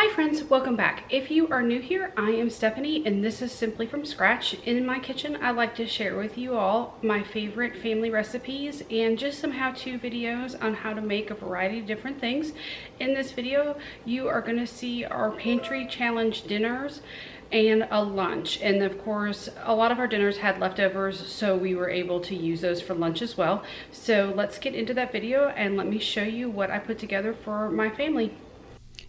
Hi friends, welcome back. If you are new here, I am Stephanie and this is Simply From Scratch. In my kitchen, I like to share with you all my favorite family recipes and just some how-to videos on how to make a variety of different things. In this video, you are going to see our pantry challenge dinners and a lunch. And of course, a lot of our dinners had leftovers, so we were able to use those for lunch as well. So let's get into that video and let me show you what I put together for my family.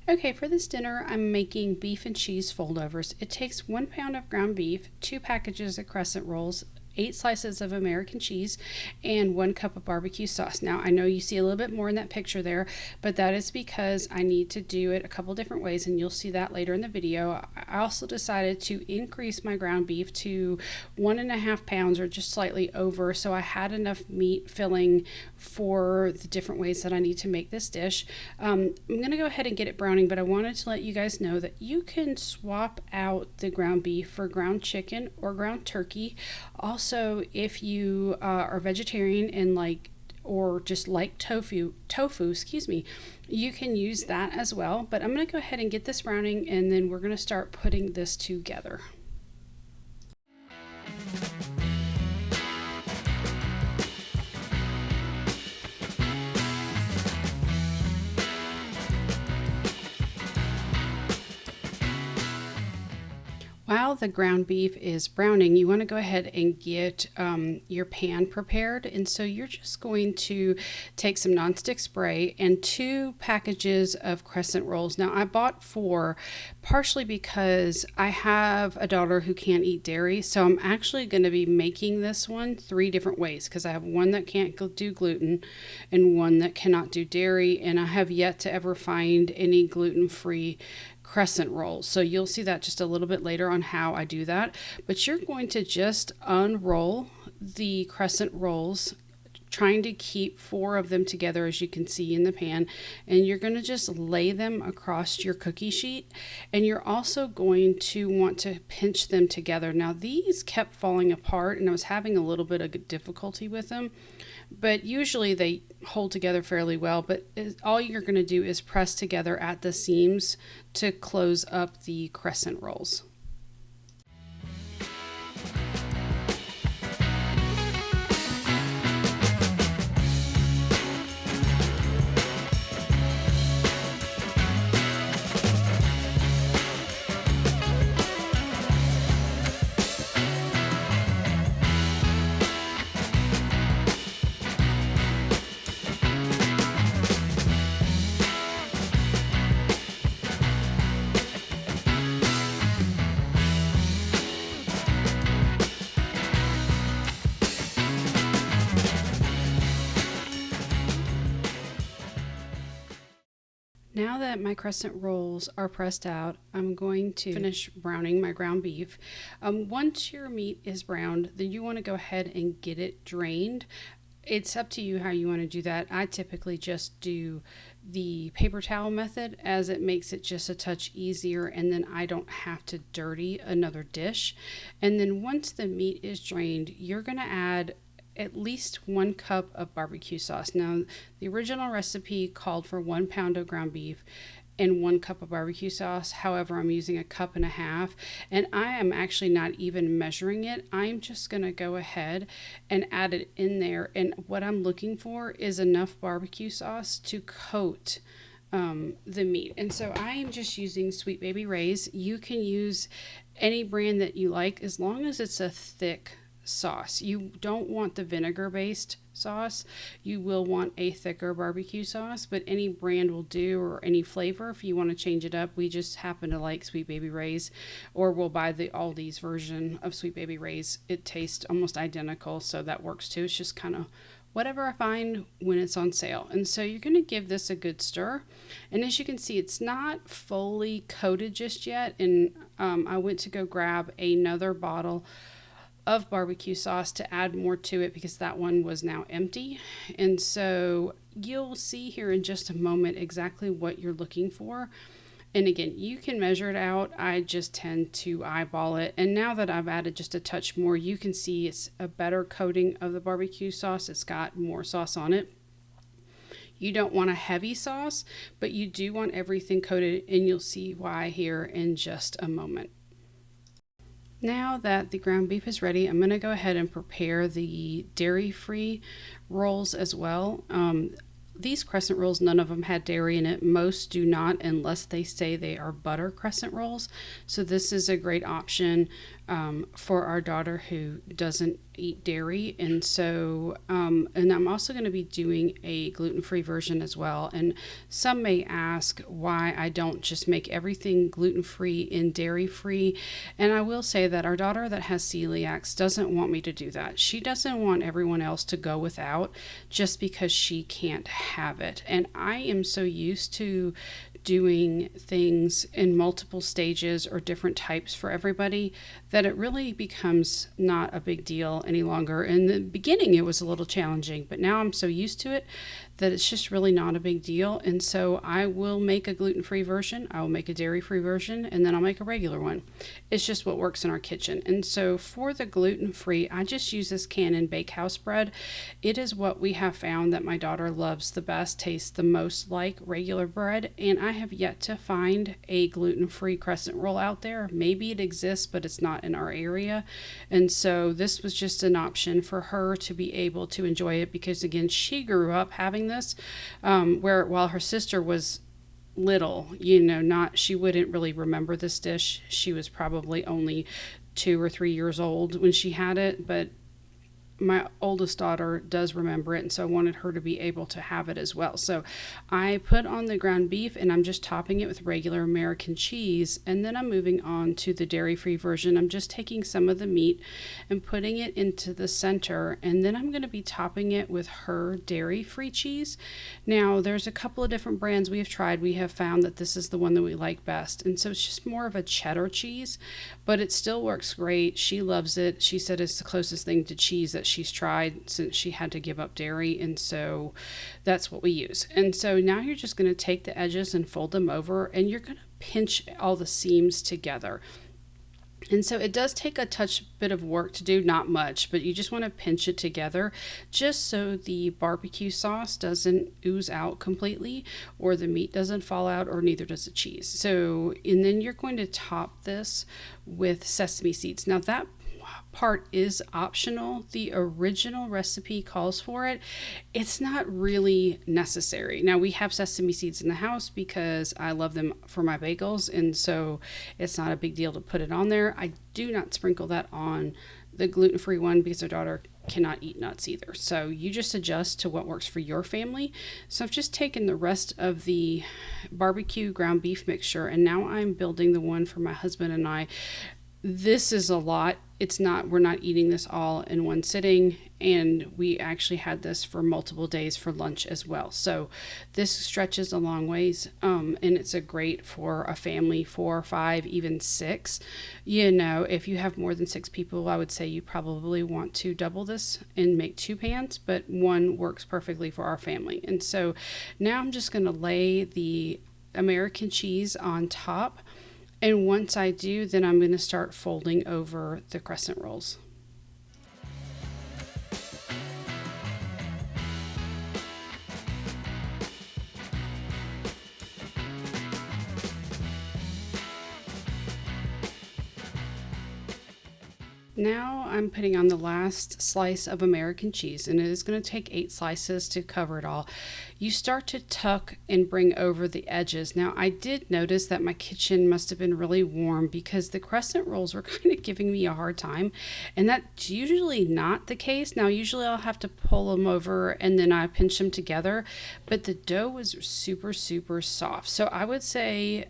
Okay, for this dinner, I'm making beef and cheese foldovers. It takes 1 pound of ground beef, 2 packages of Crescent Rolls, 8 slices of American cheese, and 1 cup of barbecue sauce. Now, I know you see a little bit more in that picture there, but that is because I need to do it a couple different ways, and you'll see that later in the video. I also decided to increase my ground beef to 1.5 pounds or just slightly over, so I had enough meat filling for the different ways that I need to make this dish. I'm going to go ahead and get it browning, but I wanted to let you guys know that you can swap out the ground beef for ground chicken or ground turkey. Also, if you are vegetarian and or just like tofu, you can use that as well. But I'm going to go ahead and get this browning, and then we're going to start putting this together. While the ground beef is browning, you want to go ahead and get your pan prepared. And so you're just going to take some nonstick spray and 2 packages of Crescent Rolls. Now, I bought 4 partially because I have a daughter who can't eat dairy. So I'm actually going to be making this one 3 different ways because I have one that can't do gluten and one that cannot do dairy. And I have yet to ever find any gluten-free Crescent Rolls. So you'll see that just a little bit later on how I do that. But you're going to just unroll the Crescent Rolls, trying to keep 4 of them together, as you can see in the pan, and you're going to just lay them across your cookie sheet, and you're also going to want to pinch them together. Now, these kept falling apart and I was having a little bit of difficulty with them, but usually they hold together fairly well. But all you're going to do is press together at the seams to close up the Crescent Rolls. Now that my Crescent Rolls are pressed out, I'm going to finish browning my ground beef. Once your meat is browned, then you want to go ahead and get it drained. It's up to you how you want to do that. I typically just do the paper towel method, as it makes it just a touch easier, and then I don't have to dirty another dish. And then once the meat is drained, you're going to add at least 1 cup of barbecue sauce. Now, the original recipe called for 1 pound of ground beef and 1 cup of barbecue sauce. However, I'm using 1.5 cups, and I am actually not even measuring it. I'm just going to go ahead and add it in there. And what I'm looking for is enough barbecue sauce to coat the meat. And so I am just using Sweet Baby Ray's. You can use any brand that you like as long as it's a thick sauce. You don't want the vinegar based sauce. You will want a thicker barbecue sauce, but any brand will do, or any flavor. If you want to change it up, we just happen to like Sweet Baby Ray's, or we'll buy the Aldi's version of Sweet Baby Ray's. It tastes almost identical, so that works too. It's just kind of whatever I find when it's on sale. And so you're going to give this a good stir. And as you can see, it's not fully coated just yet. And I went to go grab another bottle of barbecue sauce to add more to it because that one was now empty. And so you'll see here in just a moment exactly what you're looking for. And again, you can measure it out. I just tend to eyeball it. And now that I've added just a touch more, you can see it's a better coating of the barbecue sauce. It's got more sauce on it. You don't want a heavy sauce, but you do want everything coated, and you'll see why here in just a moment. Now that the ground beef is ready, I'm going to go ahead and prepare the dairy-free rolls as well. These crescent rolls, none of them had dairy in it. Most do not, unless they say they are butter crescent rolls. So this is a great option for our daughter who doesn't eat dairy. And so, and I'm also going to be doing a gluten-free version as well. And some may ask why I don't just make everything gluten-free and dairy-free. And I will say that our daughter that has celiacs doesn't want me to do that. She doesn't want everyone else to go without just because she can't have it. And I am so used to doing things in multiple stages or different types for everybody that it really becomes not a big deal any longer. In the beginning, it was a little challenging, but now I'm so used to it that it's just really not a big deal. And so I will make a gluten-free version, I will make a dairy-free version, and then I'll make a regular one. It's just what works in our kitchen. And so for the gluten-free, I just use this Cannon Bakehouse bread. It is what we have found that my daughter loves the best, tastes the most like regular bread, and I have yet to find a gluten-free crescent roll out there. Maybe it exists, but it's not in our area. And so this was just an option for her to be able to enjoy it, because again, she grew up having this where while her sister was little, she wouldn't really remember this dish. She was probably only 2 or 3 years old when she had it, but my oldest daughter does remember it, and so I wanted her to be able to have it as well. So I put on the ground beef, and I'm just topping it with regular American cheese, and then I'm moving on to the dairy-free version. I'm just taking some of the meat and putting it into the center, and then I'm going to be topping it with her dairy-free cheese. Now, there's a couple of different brands we have tried. We have found that this is the one that we like best, and so it's just more of a cheddar cheese, but it still works great. She loves it. She said it's the closest thing to cheese that she's tried since she had to give up dairy, and so that's what we use. And so now you're just going to take the edges and fold them over, and you're going to pinch all the seams together. And so it does take a bit of work to do, not much, but you just want to pinch it together just so the barbecue sauce doesn't ooze out completely, or the meat doesn't fall out, or neither does the cheese. So, and then you're going to top this with sesame seeds. Now that part is optional. The original recipe calls for it. It's not really necessary. Now we have sesame seeds in the house because I love them for my bagels, and so it's not a big deal to put it on there. I do not sprinkle that on the gluten-free one because our daughter cannot eat nuts either. So you just adjust to what works for your family. So I've just taken the rest of the barbecue ground beef mixture, and now I'm building the one for my husband and I. This is a lot. We're not eating this all in one sitting, and we actually had this for multiple days for lunch as well. So this stretches a long ways, and it's a great for a family, 4, 5, even 6. If you have more than 6 people, I would say you probably want to double this and make 2 pans, but one works perfectly for our family. And so now I'm just going to lay the American cheese on top. And once I do, then I'm going to start folding over the crescent rolls. Now I'm putting on the last slice of American cheese, and it is going to take 8 slices to cover it all. You start to tuck and bring over the edges. Now I did notice that my kitchen must have been really warm because the crescent rolls were kind of giving me a hard time, and that's usually not the case. Now usually I'll have to pull them over and then I pinch them together, but the dough was super, super soft. So I would say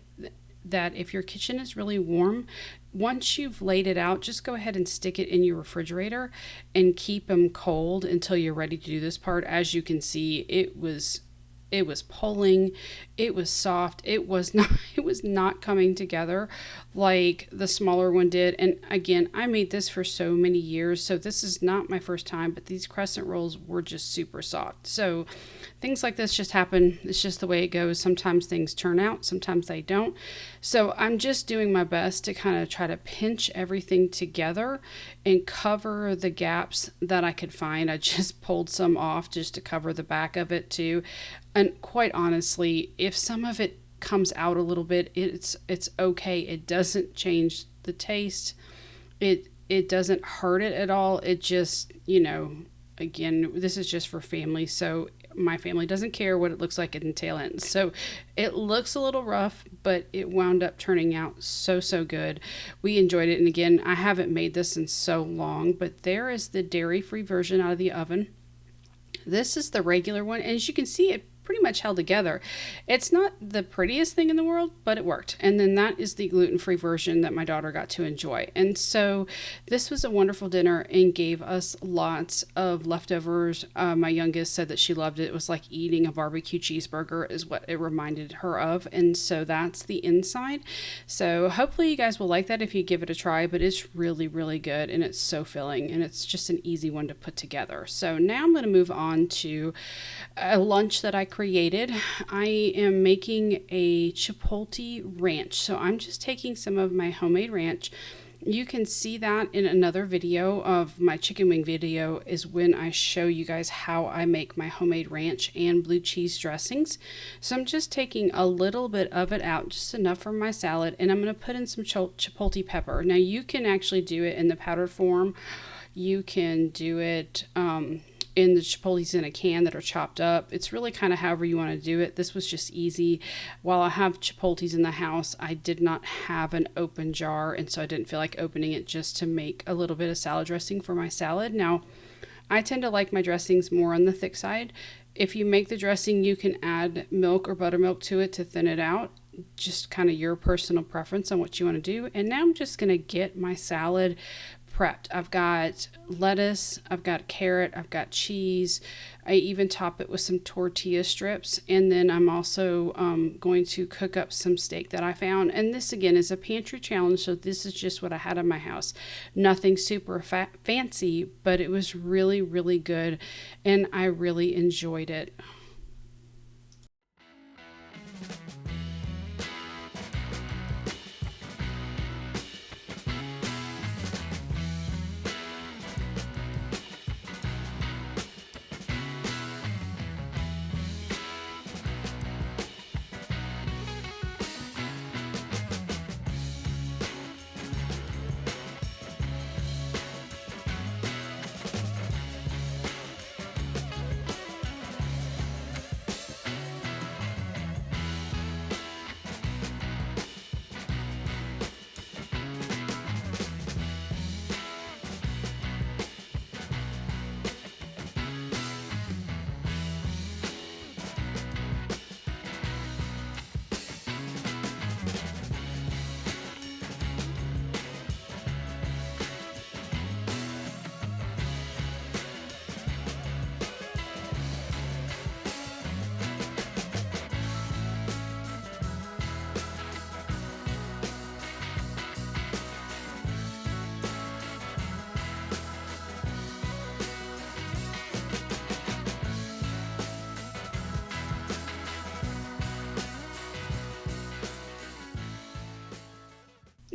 that if your kitchen is really warm, once you've laid it out, just go ahead and stick it in your refrigerator and keep them cold until you're ready to do this part. As you can see, it was pulling, it was soft, it was not coming together like the smaller one did. And again, I made this for so many years, so this is not my first time, but these crescent rolls were just super soft. So things like this just happen. It's just the way it goes. Sometimes things turn out, sometimes they don't. So I'm just doing my best to kind of try to pinch everything together and cover the gaps that I could find. I just pulled some off just to cover the back of it too. And quite honestly, if some of it comes out a little bit, it's okay. It doesn't change the taste. It doesn't hurt it at all. It just, again, this is just for family, so my family doesn't care what it looks like in the tail end. So it looks a little rough, but it wound up turning out so good. We enjoyed it. And again, I haven't made this in so long, but there is the dairy-free version out of the oven. This is the regular one, and as you can see, it pretty much held together. It's not the prettiest thing in the world, but it worked. And then that is the gluten-free version that my daughter got to enjoy. And so this was a wonderful dinner and gave us lots of leftovers. My youngest said that she loved it. It was like eating a barbecue cheeseburger is what it reminded her of. And so that's the inside. So hopefully you guys will like that if you give it a try, but it's really, really good. And it's so filling, and it's just an easy one to put together. So now I'm going to move on to a lunch that I created. I am making a chipotle ranch. So I'm just taking some of my homemade ranch. You can see that in another video of my chicken wing video is when I show you guys how I make my homemade ranch and blue cheese dressings. So I'm just taking a little bit of it out, just enough for my salad, and I'm going to put in some chipotle pepper. Now you can actually do it in the powdered form. You can do it in the chipotles in a can that are chopped up. It's really kind of however you want to do it. This was just easy. While I have chipotles in the house, I did not have an open jar, and so I didn't feel like opening it just to make a little bit of salad dressing for my salad. Now, I tend to like my dressings more on the thick side. If you make the dressing, you can add milk or buttermilk to it to thin it out. Just kind of your personal preference on what you want to do. And now I'm just going to get my salad prepped. I've got lettuce, I've got carrot, I've got cheese. I even top it with some tortilla strips, and then I'm also going to cook up some steak that I found. And this again is a pantry challenge, so this is just what I had in my house. Nothing super fancy, but it was really, really good, and I really enjoyed it.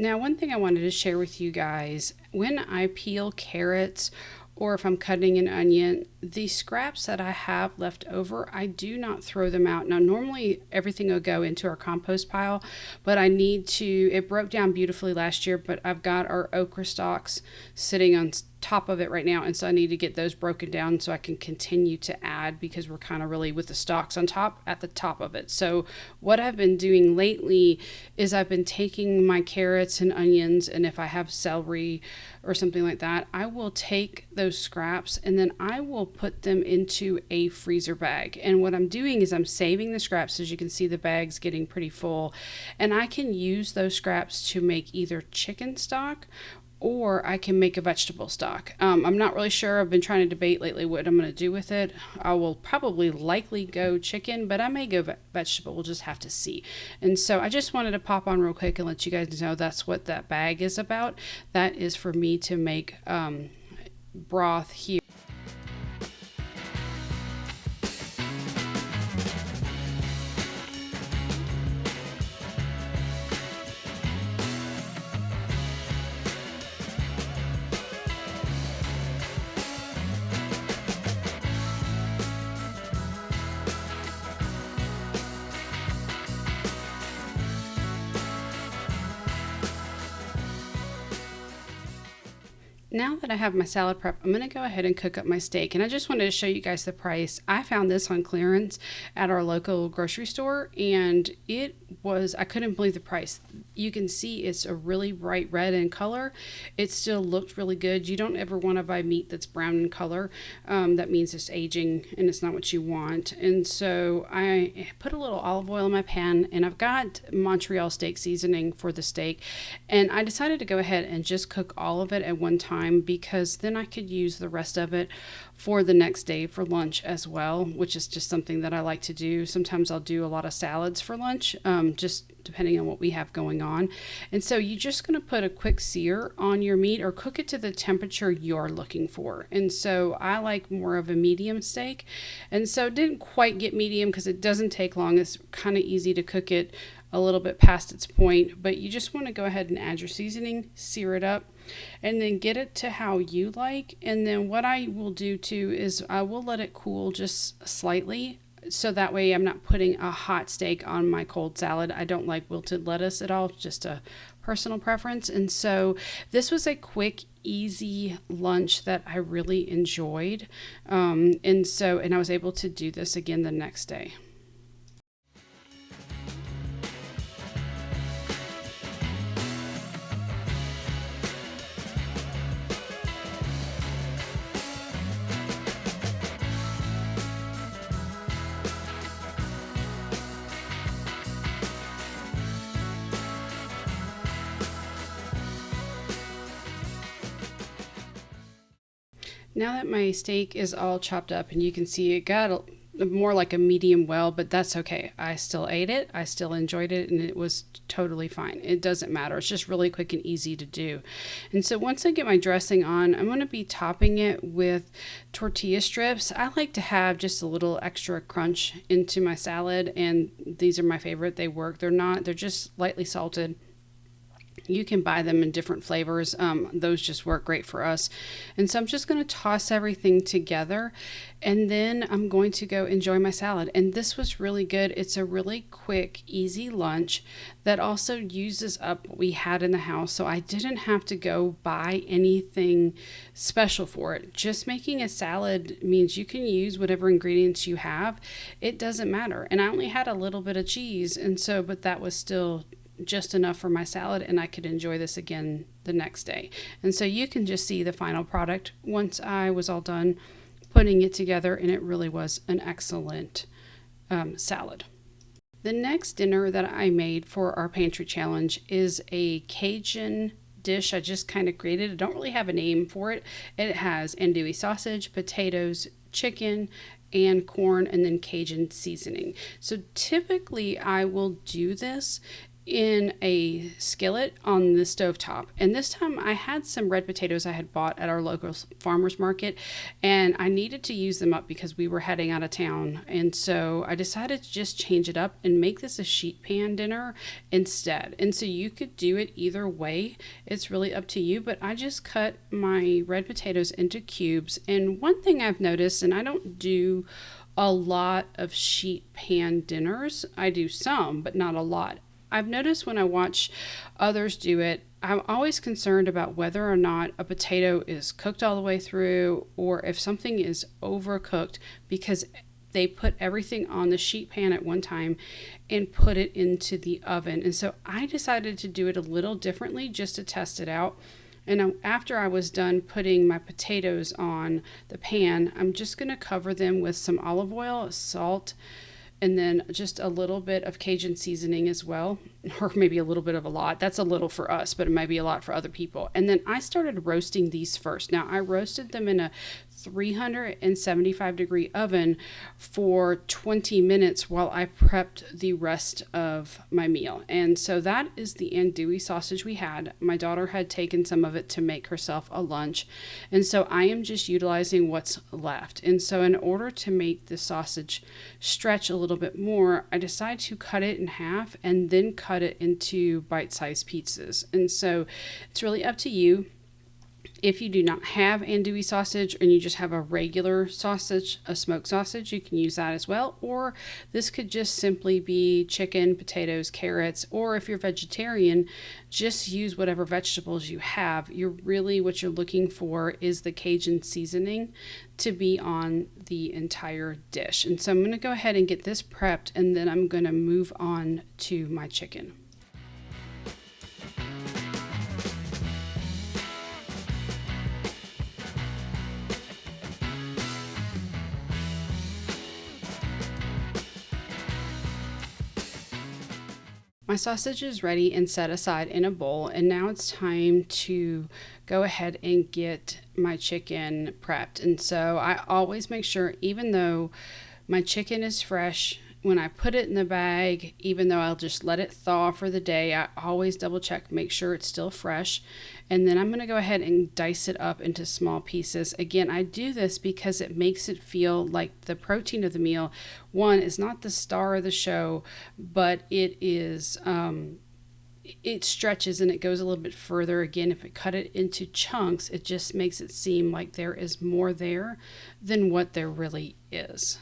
Now, one thing I wanted to share with you guys, when I peel carrots or if I'm cutting an onion, the scraps that I have left over, I do not throw them out. Now, normally everything will go into our compost pile, but I need to, it broke down beautifully last year, but I've got our okra stalks sitting on top of it right now, and so I need to get those broken down so I can continue to add, because we're kind of really with the stalks on top at the top of it. So what I've been doing lately is I've been taking my carrots and onions, and if I have celery or something like that, I will take those scraps and then I will put them into a freezer bag. And what I'm doing is I'm saving the scraps. As you can see, the bag's getting pretty full, and I can use those scraps to make either chicken stock or I can make a vegetable stock. I'm not really sure. I've been trying to debate lately what I'm going to do with it. I will probably likely go chicken, but I may go vegetable. We'll just have to see. And so I just wanted to pop on real quick and let you guys know that's what that bag is about. That is for me to make broth here. Now that I have my salad prep, I'm going to go ahead and cook up my steak. And I just wanted to show you guys the price. I found this on clearance at our local grocery store, and I couldn't believe the price. You can see it's a really bright red in color. It still looked really good. You don't ever want to buy meat that's brown in color. That means it's aging and it's not what you want. And so I put a little olive oil in my pan, and I've got Montreal steak seasoning for the steak. And I decided to go ahead and just cook all of it at one time, because then I could use the rest of it for the next day for lunch as well, which is just something that I like to do. Sometimes I'll do a lot of salads for lunch, just depending on what we have going on. And so you're just going to put a quick sear on your meat, or cook it to the temperature you're looking for. And so I like more of a medium steak, and so didn't quite get medium because it doesn't take long. It's kind of easy to cook it a little bit past its point, but you just want to go ahead and add your seasoning, sear it up, and then get it to how you like. And then what I will do too is I will let it cool just slightly, so that way I'm not putting a hot steak on my cold salad. I don't like wilted lettuce at all, just a personal preference. And so this was a quick, easy lunch that I really enjoyed. And I was able to do this again the next day. Now that my steak is all chopped up, and you can see it got more like a medium well, but that's okay. I still ate it. I still enjoyed it, and it was totally fine. It doesn't matter. It's just really quick and easy to do. And so once I get my dressing on, I'm going to be topping it with tortilla strips. I like to have just a little extra crunch into my salad, and these are my favorite. They work. They're just lightly salted. You can buy them in different flavors. Those just work great for us. And so I'm just going to toss everything together, and then I'm going to go enjoy my salad. And this was really good. It's a really quick, easy lunch that also uses up what we had in the house. So I didn't have to go buy anything special for it. Just making a salad means you can use whatever ingredients you have. It doesn't matter. And I only had a little bit of cheese, but that was still just enough for my salad, and I could enjoy this again the next day. And so you can just see the final product once I was all done putting it together, and it really was an excellent salad. The next dinner that I made for our pantry challenge is a Cajun dish I just kind of created. I don't really have a name for it. It has andouille sausage, potatoes, chicken, and corn, and then Cajun seasoning. So typically I will do this in a skillet on the stovetop. And this time I had some red potatoes I had bought at our local farmer's market, and I needed to use them up because we were heading out of town. And so I decided to just change it up and make this a sheet pan dinner instead. And so you could do it either way. It's really up to you, but I just cut my red potatoes into cubes. And one thing I've noticed, and I don't do a lot of sheet pan dinners. I do some, but not a lot. I've noticed when I watch others do it, I'm always concerned about whether or not a potato is cooked all the way through, or if something is overcooked, because they put everything on the sheet pan at one time and put it into the oven. And so I decided to do it a little differently just to test it out. And after I was done putting my potatoes on the pan, I'm just going to cover them with some olive oil, salt, and then just a little bit of Cajun seasoning as well, or maybe a little bit of a lot. That's a little for us, but it might be a lot for other people. And then I started roasting these first. Now I roasted them in a 375 degree oven for 20 minutes while I prepped the rest of my meal. And so that is the andouille sausage we had. My daughter had taken some of it to make herself a lunch. And so I am just utilizing what's left. And so in order to make the sausage stretch a little bit more, I decided to cut it in half and then cut it into bite-sized pieces. And so it's really up to you. If you do not have andouille sausage and you just have a regular sausage, a smoked sausage, you can use that as well. Or this could just simply be chicken, potatoes, carrots, or if you're vegetarian, just use whatever vegetables you have. What you're looking for is the Cajun seasoning to be on the entire dish. And so I'm going to go ahead and get this prepped, and then I'm going to move on to my chicken. My sausage is ready and set aside in a bowl, and now it's time to go ahead and get my chicken prepped. And so I always make sure, even though my chicken is fresh, when I put it in the bag, even though I'll just let it thaw for the day, I always double check, make sure it's still fresh. And then I'm going to go ahead and dice it up into small pieces. Again, I do this because it makes it feel like the protein of the meal, one, is not the star of the show, but it is, it stretches and it goes a little bit further. Again, if I cut it into chunks, it just makes it seem like there is more there than what there really is.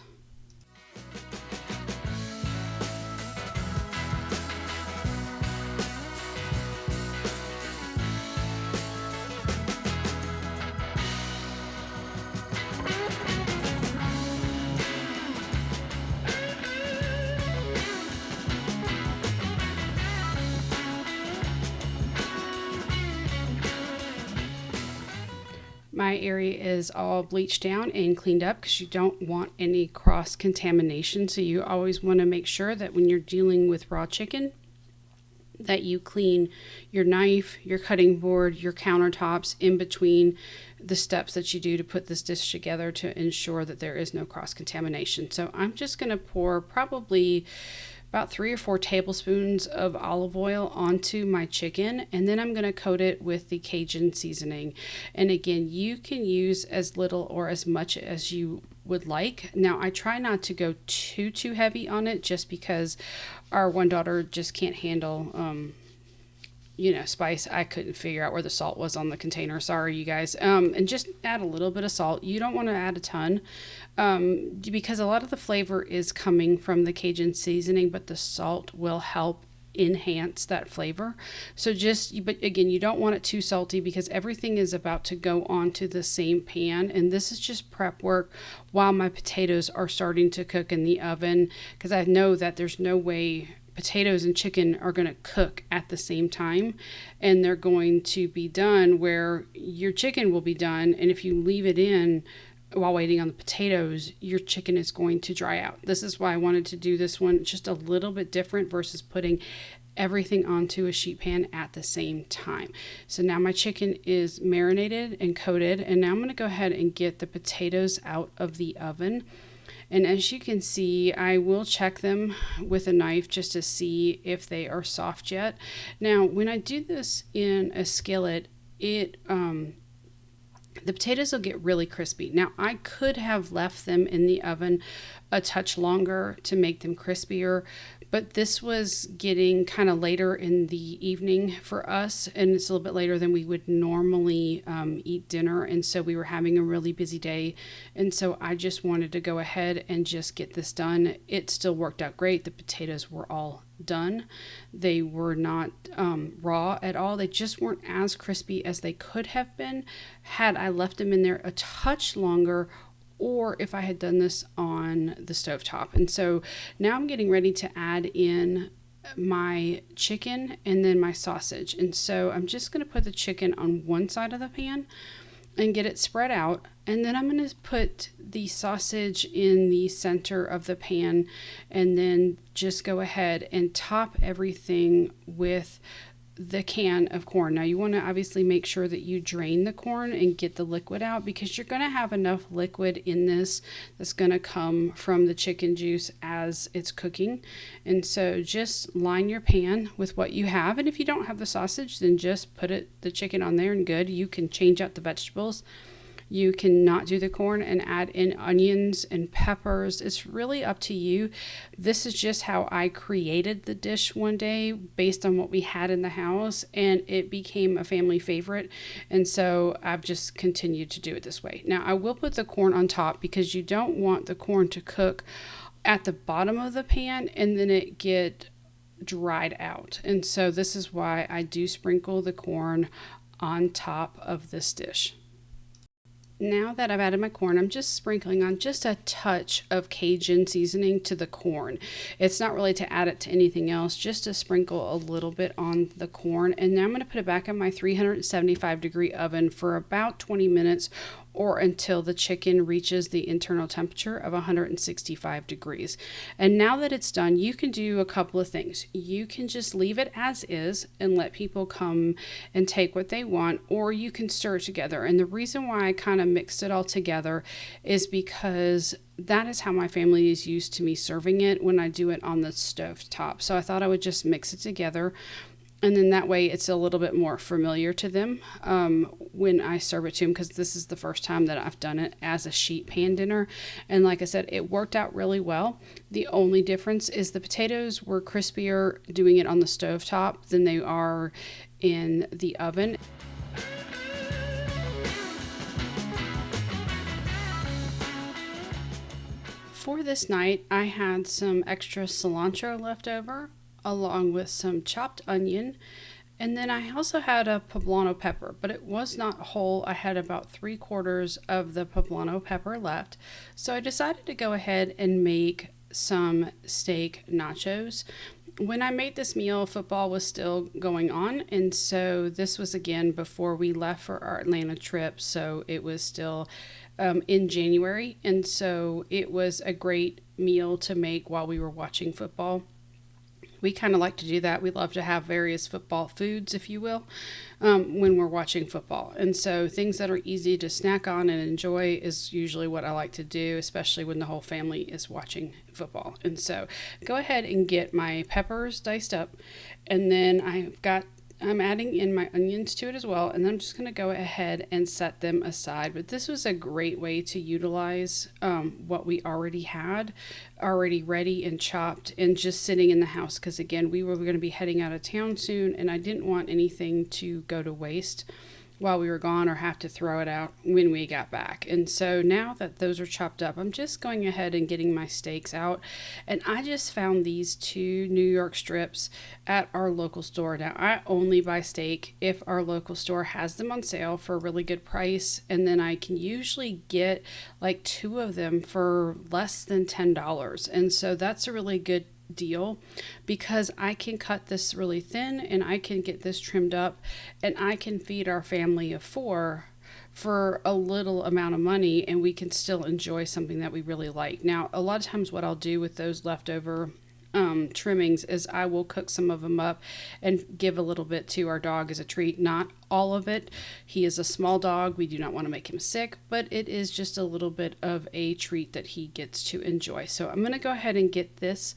My area is all bleached down and cleaned up because you don't want any cross contamination. So you always want to make sure that when you're dealing with raw chicken, that you clean your knife, your cutting board, your countertops in between the steps that you do to put this dish together to ensure that there is no cross contamination. So I'm just going to pour probably about 3 or 4 tablespoons of olive oil onto my chicken, and then I'm going to coat it with the Cajun seasoning. And again, you can use as little or as much as you would like. Now, I try not to go too heavy on it, just because our one daughter just can't handle spice. I couldn't figure out where the salt was on the container. Sorry, you guys. And just add a little bit of salt. You don't want to add a ton, because a lot of the flavor is coming from the Cajun seasoning, but the salt will help enhance that flavor. But again, you don't want it too salty because everything is about to go onto the same pan. And this is just prep work while my potatoes are starting to cook in the oven, because I know that there's no way potatoes and chicken are going to cook at the same time, and they're going to be done where your chicken will be done. And if you leave it in while waiting on the potatoes, your chicken is going to dry out. This is why I wanted to do this one just a little bit different versus putting everything onto a sheet pan at the same time. So now my chicken is marinated and coated, and now I'm going to go ahead and get the potatoes out of the oven. And as you can see, I will check them with a knife just to see if they are soft yet. Now, when I do this in a skillet, the potatoes will get really crispy. Now, I could have left them in the oven a touch longer to make them crispier, but this was getting kind of later in the evening for us, and it's a little bit later than we would normally eat dinner, and so we were having a really busy day, and so I just wanted to go ahead and just get this done. It still worked out great. The potatoes were all done. They were not raw at all. They just weren't as crispy as they could have been had I left them in there a touch longer, or if I had done this on the stovetop. And so now I'm getting ready to add in my chicken and then my sausage. And so I'm just going to put the chicken on one side of the pan and get it spread out. And then I'm going to put the sausage in the center of the pan, and then just go ahead and top everything with the can of corn. Now you want to obviously make sure that you drain the corn and get the liquid out, because you're going to have enough liquid in this that's going to come from the chicken juice as it's cooking. And so just line your pan with what you have, and if you don't have the sausage, then just put the chicken on there and good. You can change out the vegetables. You can not do the corn and add in onions and peppers. It's really up to you. This is just how I created the dish one day based on what we had in the house, and it became a family favorite. And so I've just continued to do it this way. Now I will put the corn on top because you don't want the corn to cook at the bottom of the pan and then it get dried out. And so this is why I do sprinkle the corn on top of this dish. Now that I've added my corn, I'm just sprinkling on just a touch of Cajun seasoning to the corn. It's not really to add it to anything else, just to sprinkle a little bit on the corn. And now I'm going to put it back in my 375-degree oven for about 20 minutes or until the chicken reaches the internal temperature of 165 degrees. And now that it's done, you can do a couple of things. You can just leave it as is and let people come and take what they want, or you can stir it together. And the reason why I kind of mixed it all together is because that is how my family is used to me serving it when I do it on the stove top. So I thought I would just mix it together. And then that way it's a little bit more familiar to them when I serve it to them, because this is the first time that I've done it as a sheet pan dinner. And like I said, it worked out really well. The only difference is the potatoes were crispier doing it on the stove top than they are in the oven. For this night, I had some extra cilantro left over, along with some chopped onion, and then I also had a poblano pepper, but it was not whole. I had about 3/4 of the poblano pepper left, so I decided to go ahead and make some steak nachos. When I made this meal, football was still going on, and so this was again before we left for our Atlanta trip, so it was still in January, and so it was a great meal to make while we were watching football. We kind of like to do that. We love to have various football foods, if you will, when we're watching football. And so things that are easy to snack on and enjoy is usually what I like to do, especially when the whole family is watching football. And so go ahead and get my peppers diced up. And then I'm adding in my onions to it as well, and then I'm just going to go ahead and set them aside. But this was a great way to utilize what we already had, already ready and chopped and just sitting in the house, because again, we were going to be heading out of town soon, and I didn't want anything to go to waste while we were gone or have to throw it out when we got back. And so now that those are chopped up, I'm just going ahead and getting my steaks out. And I just found these 2 New York strips at our local store. Now, I only buy steak if our local store has them on sale for a really good price, and then I can usually get like 2 of them for less than $10. And so that's a really good deal, because I can cut this really thin and I can get this trimmed up and I can feed our family of 4 for a little amount of money, and we can still enjoy something that we really like. Now, a lot of times what I'll do with those leftover trimmings is I will cook some of them up and give a little bit to our dog as a treat. Not all of it. He is a small dog. We do not want to make him sick, but it is just a little bit of a treat that he gets to enjoy. So I'm going to go ahead and get this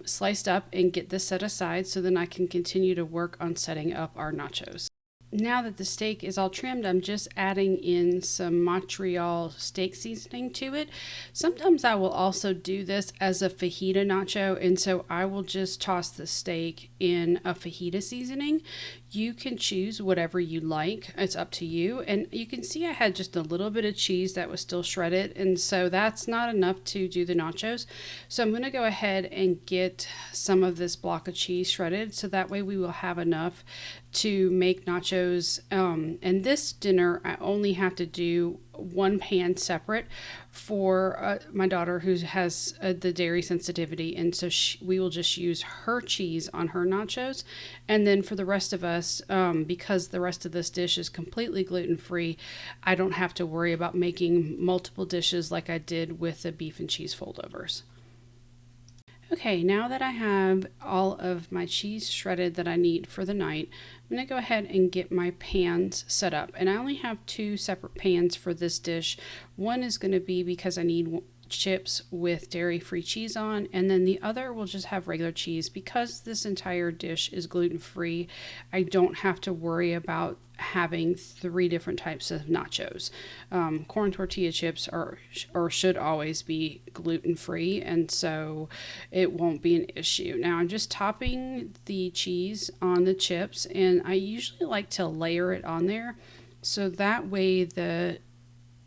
sliced up and get this set aside so then I can continue to work on setting up our nachos. Now that the steak is all trimmed, I'm just adding in some Montreal steak seasoning to it. Sometimes I will also do this as a fajita nacho, and so I will just toss the steak in a fajita seasoning. You can choose whatever you like. It's up to you. And you can see I had just a little bit of cheese that was still shredded, and so that's not enough to do the nachos. So I'm going to go ahead and get some of this block of cheese shredded, so that way we will have enough to make nachos. And this dinner, I only have to do 1 pan separate for my daughter who has the dairy sensitivity, and so we will just use her cheese on her nachos. And then for the rest of us, because the rest of this dish is completely gluten-free, I don't have to worry about making multiple dishes like I did with the beef and cheese foldovers. Okay, now that I have all of my cheese shredded that I need for the night, I'm going to go ahead and get my pans set up. And I only have 2 separate pans for this dish. One is going to be because I need chips with dairy-free cheese on, and then the other will just have regular cheese. Because this entire dish is gluten-free, I don't have to worry about having 3 different types of nachos. Corn tortilla chips are or should always be gluten-free, and so it won't be an issue. Now I'm just topping the cheese on the chips, and I usually like to layer it on there so that way the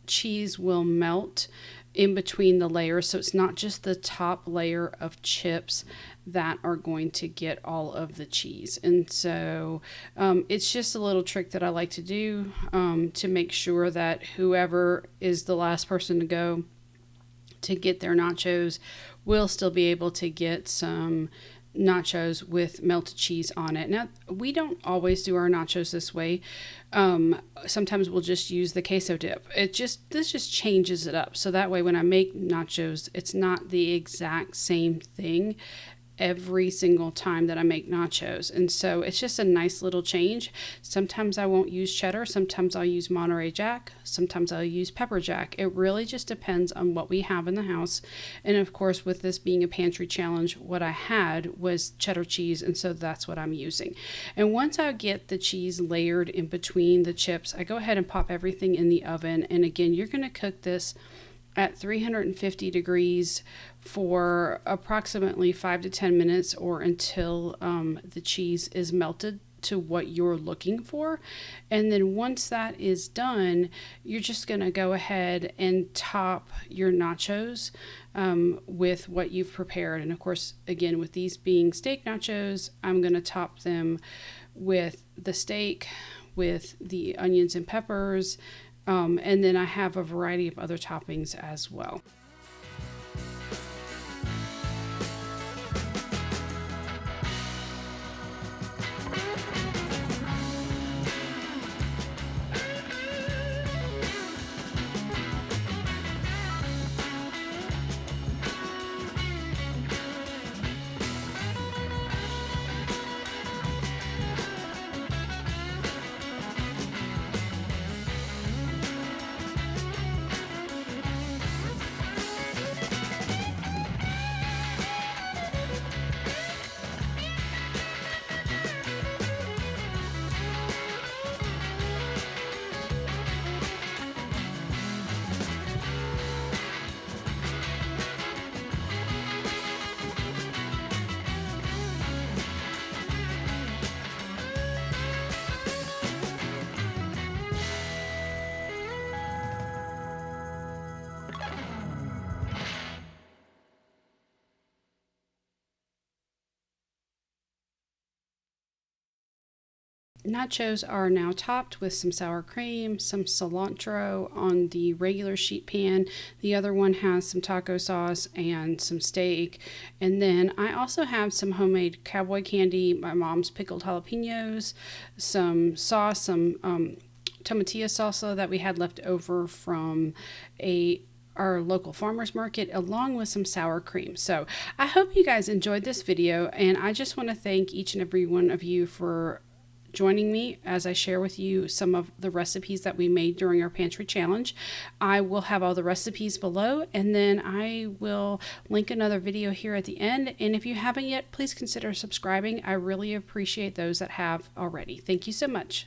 cheese will melt in between the layers, so it's not just the top layer of chips that are going to get all of the cheese. And so it's just a little trick that I like to do to make sure that whoever is the last person to go to get their nachos will still be able to get some nachos with melted cheese on it. Now, we don't always do our nachos this way. Sometimes we'll just use the queso dip. This just changes it up. So that way when I make nachos, it's not the exact same thing every single time that I make nachos. And so it's just a nice little change. Sometimes I won't use cheddar. Sometimes I'll use Monterey Jack. Sometimes I'll use pepper jack. It really just depends on what we have in the house. And of course, with this being a pantry challenge, what I had was cheddar cheese. And so that's what I'm using. And once I get the cheese layered in between the chips, I go ahead and pop everything in the oven. And again, you're going to cook this at 350 degrees for approximately 5 to 10 minutes, or until the cheese is melted to what you're looking for. And then once that is done, you're just going to go ahead and top your nachos with what you've prepared. And of course, again, with these being steak nachos, I'm going to top them with the steak, with the onions and peppers, and then I have a variety of other toppings as well. Nachos are now topped with some sour cream, some cilantro on the regular sheet pan. The other one has some taco sauce and some steak. And then I also have some homemade cowboy candy, my mom's pickled jalapenos, some sauce, some tomatillo salsa that we had left over from our local farmers market, along with some sour cream. So I hope you guys enjoyed this video, and I just want to thank each and every one of you for joining me as I share with you some of the recipes that we made during our pantry challenge. I will have all the recipes below, and then I will link another video here at the end. And if you haven't yet, please consider subscribing. I really appreciate those that have already. Thank you so much.